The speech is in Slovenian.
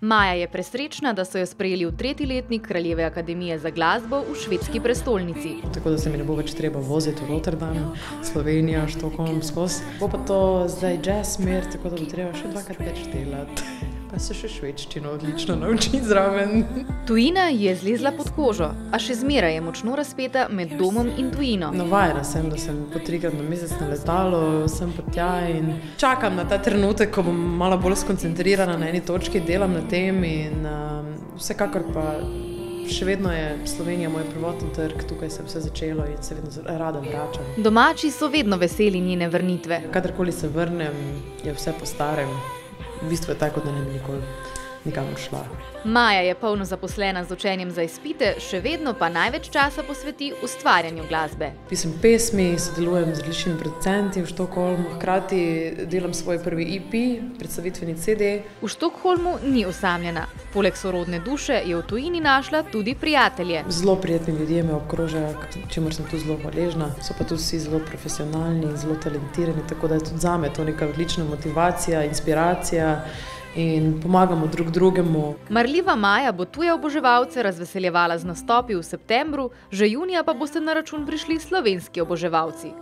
Maja je presrečna, da so jo sprejeli v 3. letnik Kraljeve akademije za glasbo v švedski prestolnici. Tako da se mi ne bo več treba voziti v Rotterdam, Slovenija, Štokholm, skozi. Bo pa to zdaj jazz smer, tako da bo treba še 2krat več delati. Pa se še švedščino odlično naučiti zraven. Tujina ji je zlezla pod kožo, a še zmeraj je močno razpeta med domom in tujino. Navajena sem, da sem po 3krat na mesec na letalu, sem pa tja in čakam na ta trenutek, ko bom malo bolj skoncentrirana na eni točki, delam na tem in vsekakor pa še vedno je Slovenija moj prvotni trg, tukaj se vse začelo in se vedno rada vračam. Domači so vedno veseli njene vrnitve. Kadarkoli se vrnem, je vse po starem. V bistvu je tako, da ne bi nikoli nikamor šla. Maja je polno zaposlena z učenjem za izpite, še vedno pa največ časa posveti ustvarjanju glasbe. Pisem pesmi, sodelujem z različnimi producenti v Štokholmu, hkrati delam svoj prvi EP, predstavitveni CD. V Štokholmu ni osamljena. Poleg sorodne duše je v tujini našla tudi prijatelje. Zelo prijetni ljudje me obkrožajo, čemur sem tu zelo hvaležna. So pa tu vsi zelo profesionalni in zelo talentirani, tako da je tudi zame to neka odlična motivacija, inspiracija in pomagamo drug drugemu. Marljiva Maja bo tuje oboževalce razveseljevala z nastopi v septembru, že junija pa boste na račun prišli slovenski oboževalci.